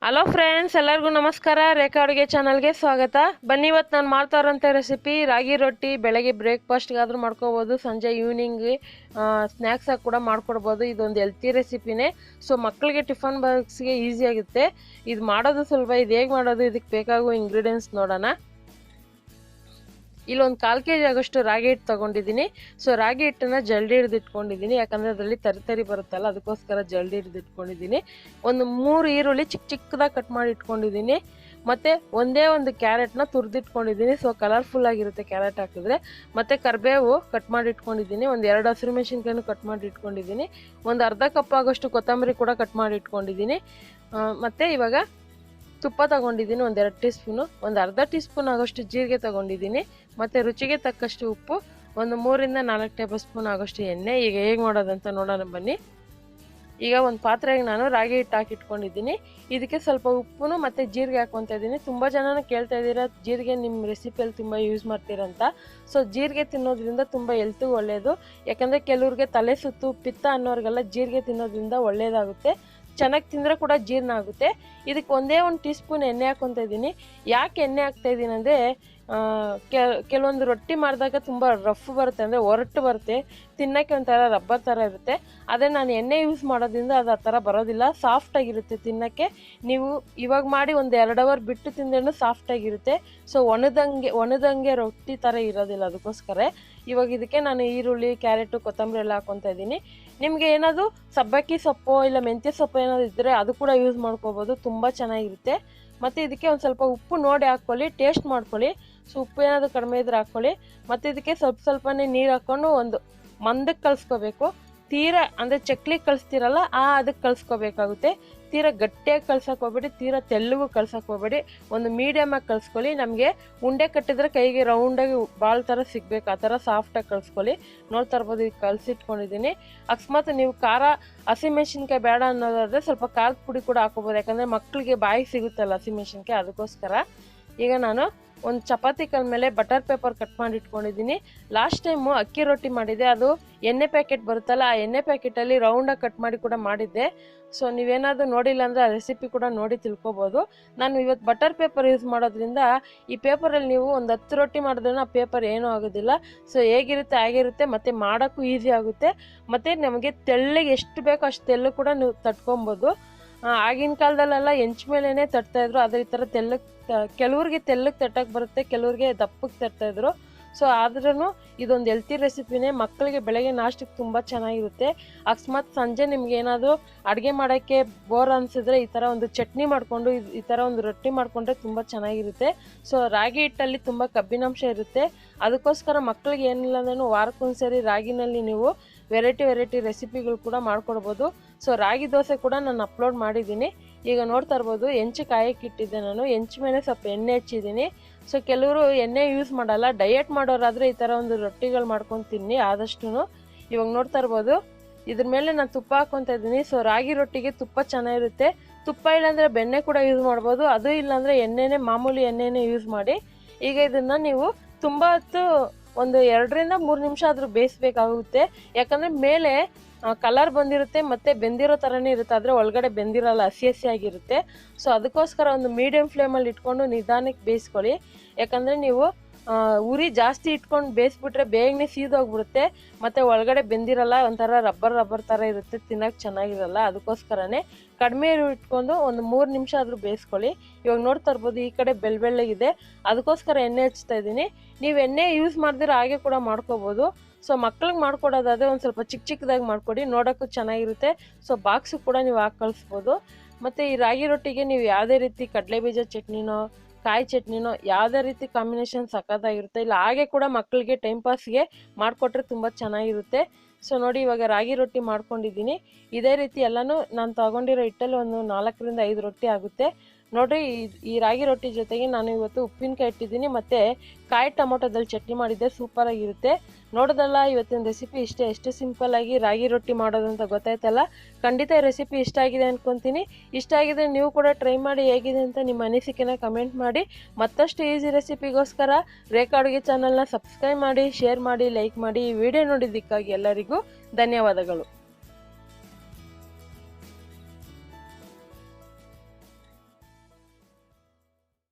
Hello friends, ಎಲ್ಲರಿಗೂ ನಮಸ್ಕಾರ. ರೇಖಾ ಅಡುಗೆ ಚಾನಲ್ಗೆ ಸ್ವಾಗತ. ಬನ್ನಿ, ಇವತ್ತು ನಾನು ಮಾಡ್ತಾ ಇರೋಂಥ ರೆಸಿಪಿ ರಾಗಿ ರೊಟ್ಟಿ. ಬೆಳಗ್ಗೆ ಬ್ರೇಕ್ಫಾಸ್ಟ್ಗಾದ್ರೂ ಮಾಡ್ಕೋಬೋದು, ಸಂಜೆ ಈವ್ನಿಂಗ್ಗೆ ಸ್ನ್ಯಾಕ್ಸಾಗಿ ಕೂಡ ಮಾಡ್ಕೊಡ್ಬೋದು. ಇದೊಂದು ಹೆಲ್ತಿ ರೆಸಿಪಿನೇ. ಸೊ ಮಕ್ಕಳಿಗೆ ಟಿಫನ್ ಬಾಕ್ಸ್ಗೆ ಈಸಿ ಆಗುತ್ತೆ. ಇದು ಮಾಡೋದು ಸುಲಭ. ಇದು ಹೇಗೆ ಮಾಡೋದು, ಇದಕ್ಕೆ ಬೇಕಾಗುವ ಇಂಗ್ರೀಡಿಯೆಂಟ್ಸ್ ನೋಡೋಣ. ಇಲ್ಲೊಂದು 1/4 kg ಆಗೋಷ್ಟು ರಾಗಿ ಹಿಟ್ಟು ತೊಗೊಂಡಿದ್ದೀನಿ. ಸೊ ರಾಗಿ ಹಿಟ್ಟನ್ನು ಜಲ್ದಿ ಹಿಡಿದಿಟ್ಕೊಂಡಿದ್ದೀನಿ, ಯಾಕಂದರೆ ಅದರಲ್ಲಿ ತರಿ ಬರುತ್ತಲ್ಲ, ಅದಕ್ಕೋಸ್ಕರ ಜಲ್ದಿ ಹಿಡಿದಿಟ್ಕೊಂಡಿದ್ದೀನಿ. ಒಂದು 3 ಈರುಳ್ಳಿ ಚಿಕ್ಕದಾಗಿ ಕಟ್ ಮಾಡಿ ಇಟ್ಕೊಂಡಿದ್ದೀನಿ. ಮತ್ತು ಒಂದೇ ಒಂದು ಕ್ಯಾರೆಟ್ನ ತುರಿದಿಟ್ಕೊಂಡಿದ್ದೀನಿ. ಸೊ ಕಲರ್ಫುಲ್ ಆಗಿರುತ್ತೆ ಕ್ಯಾರೆಟ್ ಹಾಕಿದ್ರೆ. ಮತ್ತು ಕರಿಬೇವು ಕಟ್ ಮಾಡಿ ಇಟ್ಕೊಂಡಿದ್ದೀನಿ. ಒಂದು 2 ಹಸಿರು ಮೆಣಸಿನ್ಕಾಯಿನೂ ಕಟ್ ಮಾಡಿ ಇಟ್ಕೊಂಡಿದ್ದೀನಿ. ಒಂದು ಅರ್ಧ ಕಪ್ ಆಗೋಷ್ಟು ಕೊತ್ತಂಬರಿ ಕೂಡ ಕಟ್ ಮಾಡಿ ಇಟ್ಕೊಂಡಿದ್ದೀನಿ. ಮತ್ತು ಇವಾಗ ತುಪ್ಪ ತಗೊಂಡಿದ್ದೀನಿ, ಒಂದು 2 ಟೀ ಸ್ಪೂನು. ಒಂದು ಅರ್ಧ ಟೀ ಸ್ಪೂನ್ ಆಗೋಷ್ಟು ಜೀರಿಗೆ ತಗೊಂಡಿದ್ದೀನಿ. ಮತ್ತು ರುಚಿಗೆ ತಕ್ಕಷ್ಟು ಉಪ್ಪು, ಒಂದು 3 ರಿಂದ 4 ಟೇಬಲ್ ಸ್ಪೂನ್ ಆಗೋಷ್ಟು ಎಣ್ಣೆ. ಈಗ ಹೇಗೆ ಮಾಡೋದಂತ ನೋಡೋಣ ಬನ್ನಿ. ಈಗ ಒಂದು ಪಾತ್ರೆಗೆ ನಾನು ರಾಗಿ ಹಿಟ್ಟು ಹಾಕಿಟ್ಕೊಂಡಿದ್ದೀನಿ. ಇದಕ್ಕೆ ಸ್ವಲ್ಪ ಉಪ್ಪು ಮತ್ತು ಜೀರಿಗೆ ಹಾಕ್ಕೊತಾ ಇದ್ದೀನಿ. ತುಂಬ ಜನನ ಕೇಳ್ತಾ ಇದ್ದೀರಾ ಜೀರಿಗೆ ನಿಮ್ಮ ರೆಸಿಪಿಯಲ್ಲಿ ತುಂಬ ಯೂಸ್ ಮಾಡ್ತೀರಂತ. ಸೊ ಜೀರಿಗೆ ತಿನ್ನೋದ್ರಿಂದ ತುಂಬ ಹೆಲ್ತಿಗೆ ಒಳ್ಳೆಯದು. ಯಾಕಂದರೆ ಕೆಲವ್ರಿಗೆ ತಲೆ ಸುತ್ತು, ಪಿತ್ತ ಅನ್ನೋರಿಗೆಲ್ಲ ಜೀರಿಗೆ ತಿನ್ನೋದ್ರಿಂದ ಒಳ್ಳೆಯದಾಗುತ್ತೆ. ಚೆನ್ನಾಗಿ ತಿಂದರೆ ಕೂಡ ಜೀರ್ಣ ಆಗುತ್ತೆ. ಇದಕ್ಕೆ ಒಂದೇ 1 ಟೀ ಸ್ಪೂನ್ ಎಣ್ಣೆ ಹಾಕ್ಕೊತಾ ಇದ್ದೀನಿ. ಯಾಕೆ ಎಣ್ಣೆ ಹಾಕ್ತಾ ಇದ್ದೀನಿ ಅಂದರೆ, ಕೆಲವೊಂದು ರೊಟ್ಟಿ ಮಾಡಿದಾಗ ತುಂಬ ರಫ್ ಬರುತ್ತೆ, ಅಂದರೆ ಒರಟು ಬರುತ್ತೆ, ತಿನ್ನೋಕ್ಕೆ ಒಂಥರ ರಬ್ಬರ್ ಥರ ಇರುತ್ತೆ. ಅದೇ ನಾನು ಎಣ್ಣೆ ಯೂಸ್ ಮಾಡೋದ್ರಿಂದ ಅದು ಆ ಥರ ಬರೋದಿಲ್ಲ, ಸಾಫ್ಟಾಗಿರುತ್ತೆ ತಿನ್ನೋಕ್ಕೆ. ನೀವು ಇವಾಗ ಮಾಡಿ ಒಂದು 2 ಅವರ್ ಬಿಟ್ಟು ತಿಂದ್ರೂ ಸಾಫ್ಟಾಗಿರುತ್ತೆ. ಸೊ ಒಣದಂಗೆ ರೊಟ್ಟಿ ಥರ ಇರೋದಿಲ್ಲ, ಅದಕ್ಕೋಸ್ಕರ ಇವಾಗ ಇದಕ್ಕೆ ನಾನು ಈರುಳ್ಳಿ, ಕ್ಯಾರೆಟು, ಕೊತ್ತಂಬರಿ ಎಲ್ಲ ಹಾಕ್ಕೊತಾ ಇದ್ದೀನಿ. ನಿಮಗೆ ಏನಾದರೂ ಸಬ್ಬಕ್ಕಿ ಸೊಪ್ಪು ಇಲ್ಲ ಮೆಂತ್ಯ ಸೊಪ್ಪು ಏನಾದರೂ ಇದ್ದರೆ ಅದು ಕೂಡ ಯೂಸ್ ಮಾಡ್ಕೋಬೋದು, ತುಂಬ ಚೆನ್ನಾಗಿರುತ್ತೆ. ಮತ್ತು ಇದಕ್ಕೆ ಒಂದು ಸ್ವಲ್ಪ ಉಪ್ಪು ನೋಡಿ ಹಾಕ್ಕೊಳ್ಳಿ, ಟೇಸ್ಟ್ ಮಾಡ್ಕೊಳ್ಳಿ. ಸೊ ಉಪ್ಪು ಏನಾದರೂ ಕಡಿಮೆ ಇದ್ರೆ ಹಾಕ್ಕೊಳ್ಳಿ. ಮತ್ತು ಇದಕ್ಕೆ ಸ್ವಲ್ಪನೇ ನೀರು ಹಾಕ್ಕೊಂಡು ಒಂದು ಮಂದಕ್ಕೆ ಕಲಿಸ್ಕೋಬೇಕು. ತೀರಾ ಅಂದರೆ ಚಕ್ಲಿಗೆ ಕಲಿಸ್ತೀರಲ್ಲ ಅದಕ್ಕೆ ಕಲಿಸ್ಕೋಬೇಕಾಗುತ್ತೆ. ತೀರಾ ಗಟ್ಟಿಯಾಗಿ ಕಲ್ಸಕ್ಕೆ ಹೋಗ್ಬೇಡಿ, ತೀರಾ ತೆಳ್ಳಗೂ ಕಲ್ಸಕ್ಕೆ ಹೋಗ್ಬೇಡಿ. ಒಂದು ಮೀಡಿಯಮಾಗಿ ಕಲಿಸ್ಕೊಳ್ಳಿ. ನಮಗೆ ಉಂಡೆ ಕಟ್ಟಿದ್ರೆ ಕೈಗೆ ರೌಂಡಾಗಿ ಬಾಲ್ ಥರ ಸಿಗಬೇಕು, ಆ ಥರ ಸಾಫ್ಟಾಗಿ ಕಲಿಸ್ಕೊಳ್ಳಿ. ನೋಡ್ತಾ ಇರ್ಬೋದು, ಈಗ ಕಲಿಸಿಟ್ಕೊಂಡಿದ್ದೀನಿ. ಅಕಸ್ಮಾತ್ ನೀವು ಖಾರ, ಹಸಿಮೆಣ್ಸಿನ್ಕಾಯಿ ಬೇಡ ಅನ್ನೋದಾದರೆ ಸ್ವಲ್ಪ ಖಾರದ ಪುಡಿ ಕೂಡ ಹಾಕೋಬೋದು, ಯಾಕಂದರೆ ಮಕ್ಕಳಿಗೆ ಬಾಯಿಗೆ ಸಿಗುತ್ತಲ್ಲ ಹಸಿಮೆಣ್ಸಿನ್ಕಾಯಿ, ಅದಕ್ಕೋಸ್ಕರ. ಈಗ ನಾನು ಒಂದು ಚಪಾತಿ ಕಲ್ ಮೇಲೆ ಬಟರ್ ಪೇಪರ್ ಕಟ್ ಮಾಡಿ ಇಟ್ಕೊಂಡಿದ್ದೀನಿ. ಲಾಸ್ಟ್ ಟೈಮು ಅಕ್ಕಿ ರೊಟ್ಟಿ ಮಾಡಿದ್ದೆ, ಅದು ಎಣ್ಣೆ ಪ್ಯಾಕೆಟ್ ಬರುತ್ತಲ್ಲ, ಆ ಎಣ್ಣೆ ಪ್ಯಾಕೆಟಲ್ಲಿ ರೌಂಡಾಗಿ ಕಟ್ ಮಾಡಿ ಕೂಡ ಮಾಡಿದ್ದೆ. ಸೊ ನೀವೇನಾದರೂ ನೋಡಿಲ್ಲ ಅಂದರೆ ಆ ರೆಸಿಪಿ ಕೂಡ ನೋಡಿ ತಿಳ್ಕೊಬೋದು. ನಾನು ಇವತ್ತು ಬಟರ್ ಪೇಪರ್ ಯೂಸ್ ಮಾಡೋದ್ರಿಂದ ಈ ಪೇಪರಲ್ಲಿ ನೀವು ಒಂದು 10 ರೊಟ್ಟಿ ಮಾಡಿದ್ರೂ ಆ ಪೇಪರ್ ಏನೂ ಆಗೋದಿಲ್ಲ. ಸೊ ಹೇಗಿರುತ್ತೆ ಆಗಿರುತ್ತೆ, ಮತ್ತು ಮಾಡೋಕ್ಕೂ ಈಸಿ ಆಗುತ್ತೆ. ಮತ್ತು ನಮಗೆ ತೆಳ್ಳಗೆ ಎಷ್ಟು ಬೇಕೋ ಅಷ್ಟು ತೆಳ್ಳು ಕೂಡ ನೀವು ತಟ್ಕೊಬೋದು. ಆಗಿನ ಕಾಲದಲ್ಲೆಲ್ಲ ಹೆಂಚು ಮೇಲೇ ತಟ್ತಾಯಿದ್ರು, ಆದರೆ ಈ ಥರ ಕೆಲವ್ರಿಗೆ ತೆಳ್ಳಗೆ ತಟ್ಟಕ್ಕೆ ಬರುತ್ತೆ, ಕೆಲವ್ರಿಗೆ ದಪ್ಪಕ್ಕೆ ತಟ್ತಾಯಿದ್ರು. ಸೊ ಆದ್ರೂ ಇದೊಂದು ಹೆಲ್ತಿ ರೆಸಿಪಿನೇ. ಮಕ್ಕಳಿಗೆ ಬೆಳಗ್ಗೆ ನಾಷ್ಟಕ್ಕೆ ತುಂಬ ಚೆನ್ನಾಗಿರುತ್ತೆ. ಅಕಸ್ಮಾತ್ ಸಂಜೆ ನಿಮ್ಗೆ ಏನಾದರೂ ಅಡುಗೆ ಮಾಡೋಕ್ಕೆ ಬೋರ್ ಅನಿಸಿದ್ರೆ ಈ ಥರ ಒಂದು ಚಟ್ನಿ ಮಾಡಿಕೊಂಡು ಈ ಥರ ಒಂದು ರೊಟ್ಟಿ ಮಾಡಿಕೊಂಡ್ರೆ ತುಂಬ ಚೆನ್ನಾಗಿರುತ್ತೆ. ಸೊ ರಾಗಿ ಹಿಟ್ಟಲ್ಲಿ ತುಂಬ ಕಬ್ಬಿನಾಂಶ ಇರುತ್ತೆ, ಅದಕ್ಕೋಸ್ಕರ ಮಕ್ಕಳಿಗೆ ಏನಿಲ್ಲ ಅಂದ್ರೂ ವಾರಕ್ಕೊಂದ್ಸರಿ ರಾಗಿನಲ್ಲಿ ನೀವು ವೆರೈಟಿ ರೆಸಿಪಿಗಳು ಕೂಡ ಮಾಡ್ಕೊಡ್ಬೋದು. ಸೊ ರಾಗಿ ದೋಸೆ ಕೂಡ ನಾನು ಅಪ್ಲೋಡ್ ಮಾಡಿದ್ದೀನಿ. ಈಗ ನೋಡ್ತಾ ಇರ್ಬೋದು, ಹೆಂಚು ಕಾಯಕ್ಕೆ ಇಟ್ಟಿದ್ದೆ ನಾನು. ಹೆಂಚು ಮೇಲೆ ಸ್ವಲ್ಪ ಎಣ್ಣೆ ಹಚ್ಚಿದ್ದೀನಿ. ಸೊ ಕೆಲವರು ಎಣ್ಣೆ ಯೂಸ್ ಮಾಡಲ್ಲ, ಡಯಟ್ ಮಾಡೋರಾದರೆ ಈ ಥರ ಒಂದು ರೊಟ್ಟಿಗಳು ಮಾಡ್ಕೊಂಡು ತಿನ್ನಿ ಆದಷ್ಟು. ಇವಾಗ ನೋಡ್ತಾ ಇರ್ಬೋದು, ಇದ್ರ ಮೇಲೆ ನಾನು ತುಪ್ಪ ಹಾಕ್ಕೊತಾ ಇದ್ದೀನಿ. ಸೊ ರಾಗಿ ರೊಟ್ಟಿಗೆ ತುಪ್ಪ ಚೆನ್ನಾಗಿರುತ್ತೆ. ತುಪ್ಪ ಇಲ್ಲಾಂದರೆ ಬೆಣ್ಣೆ ಕೂಡ ಯೂಸ್ ಮಾಡ್ಬೋದು, ಅದು ಇಲ್ಲಾಂದರೆ ಎಣ್ಣೆನೇ, ಮಾಮೂಲಿ ಎಣ್ಣೆನೇ ಯೂಸ್ ಮಾಡಿ. ಈಗ ಇದನ್ನು ನೀವು ತುಂಬ ಹೊತ್ತು ಒಂದು 2 ರಿಂದ 3 ನಿಮಿಷ ಆದರೂ ಬೇಯಿಸ್ಬೇಕಾಗುತ್ತೆ. ಯಾಕಂದರೆ ಮೇಲೆ ಕಲರ್ ಬಂದಿರುತ್ತೆ ಮತ್ತು ಬೆಂದಿರೋ ಥರನೇ ಇರುತ್ತೆ, ಆದರೆ ಒಳಗಡೆ ಬೆಂದಿರಲ್ಲ, ಹಸಿಯಾಗಿರುತ್ತೆ. ಸೊ ಅದಕ್ಕೋಸ್ಕರ ಒಂದು ಮೀಡಿಯಮ್ ಫ್ಲೇಮಲ್ಲಿ ಇಟ್ಕೊಂಡು ನಿಧಾನಕ್ಕೆ ಬೇಯಿಸ್ಕೊಳ್ಳಿ. ಯಾಕಂದರೆ ನೀವು ಉರಿ ಜಾಸ್ತಿ ಇಟ್ಕೊಂಡು ಬೇಯಿಸ್ಬಿಟ್ರೆ ಬೇಗನೆ ಸೀದೋಗ್ಬಿಡುತ್ತೆ, ಮತ್ತು ಒಳಗಡೆ ಬೆಂದಿರಲ್ಲ, ಒಂಥರ ರಬ್ಬರ್ ಥರ ಇರುತ್ತೆ, ತಿನ್ನೋಕ್ಕೆ ಚೆನ್ನಾಗಿರಲ್ಲ. ಅದಕ್ಕೋಸ್ಕರನೇ ಕಡಿಮೆ ಇಟ್ಕೊಂಡು ಒಂದು 3 ನಿಮಿಷ ಆದರೂ ಬೇಯಿಸ್ಕೊಳ್ಳಿ. ಇವಾಗ ನೋಡ್ತಾ ಇರ್ಬೋದು, ಈ ಕಡೆ ಬೆಳ್ಳಗಿದೆ, ಅದಕ್ಕೋಸ್ಕರ ಎಣ್ಣೆ ಹಚ್ತಾ ಇದ್ದೀನಿ. ನೀವು ಎಣ್ಣೆ ಯೂಸ್ ಮಾಡಿದ್ರೆ ಹಾಗೆ ಕೂಡ ಮಾಡ್ಕೋಬೋದು. ಸೊ ಮಕ್ಳಿಗೆ ಮಾಡ್ಕೊಡೋದಾದರೆ ಒಂದು ಸ್ವಲ್ಪ ಚಿಕ್ಕದಾಗಿ ಮಾಡಿಕೊಡಿ, ನೋಡೋಕ್ಕೂ ಚೆನ್ನಾಗಿರುತ್ತೆ. ಸೊ ಬಾಕ್ಸು ಕೂಡ ನೀವು ಹಾಕಿ ಕಳಿಸ್ಬೋದು. ಮತ್ತು ಈ ರಾಗಿ ರೊಟ್ಟಿಗೆ ನೀವು ಯಾವುದೇ ರೀತಿ ಕಡಲೆಬೀಜ ಚಟ್ನಿನೋ, ಕಾಯಿ ಚಟ್ನಿನೋ, ಯಾವುದೇ ರೀತಿ ಕಾಂಬಿನೇಷನ್ ಸಖತ್ತಾಗಿರುತ್ತೆ. ಇಲ್ಲ ಹಾಗೆ ಕೂಡ ಮಕ್ಕಳಿಗೆ ಟೈಮ್ ಪಾಸ್ಗೆ ಮಾಡಿಕೊಟ್ರೆ ತುಂಬ ಚೆನ್ನಾಗಿರುತ್ತೆ. ಸೊ ನೋಡಿ, ಇವಾಗ ರಾಗಿ ರೊಟ್ಟಿ ಮಾಡ್ಕೊಂಡಿದ್ದೀನಿ. ಇದೇ ರೀತಿ ಎಲ್ಲನೂ ನಾನು ತೊಗೊಂಡಿರೋ ಹಿಟ್ಟಲ್ಲಿ ಒಂದು 4 ರಿಂದ 5 ರೊಟ್ಟಿ ಆಗುತ್ತೆ. ನೋಡಿರಿ, ಈ ರಾಗಿ ರೊಟ್ಟಿ ಜೊತೆಗೆ ನಾನು ಇವತ್ತು ಉಪ್ಪಿನಕಾಯಿ ಇಟ್ಟಿದ್ದೀನಿ, ಮತ್ತು ಕಾಯಿ ಟೊಮೊಟೊದಲ್ಲಿ ಚಟ್ನಿ ಮಾಡಿದ್ದೆ, ಸೂಪರಾಗಿರುತ್ತೆ. ನೋಡೋದಲ್ಲ, ಇವತ್ತಿನ ರೆಸಿಪಿ ಇಷ್ಟೇ. ಎಷ್ಟು ಸಿಂಪಲ್ಲಾಗಿ ರಾಗಿ ರೊಟ್ಟಿ ಮಾಡೋದಂತ ಗೊತ್ತಾಯ್ತಲ್ಲ. ಖಂಡಿತ ಈ ರೆಸಿಪಿ ಇಷ್ಟ ಆಗಿದೆ ಅಂದ್ಕೊತೀನಿ. ಇಷ್ಟ ಆಗಿದ್ರೆ ನೀವು ಕೂಡ ಟ್ರೈ ಮಾಡಿ, ಹೇಗಿದೆ ಅಂತ ನಿಮ್ಮ ಅನಿಸಿಕೆನ ಕಮೆಂಟ್ ಮಾಡಿ. ಮತ್ತಷ್ಟು ಈಸಿ ರೆಸಿಪಿಗೋಸ್ಕರ ರೇಖಾ ಅಡುಗೆ ಚಾನಲ್ನ ಸಬ್ಸ್ಕ್ರೈಬ್ ಮಾಡಿ, ಶೇರ್ ಮಾಡಿ, ಲೈಕ್ ಮಾಡಿ. ಈ ವಿಡಿಯೋ ನೋಡಿದ್ದಕ್ಕಾಗಿ ಎಲ್ಲರಿಗೂ ಧನ್ಯವಾದಗಳು.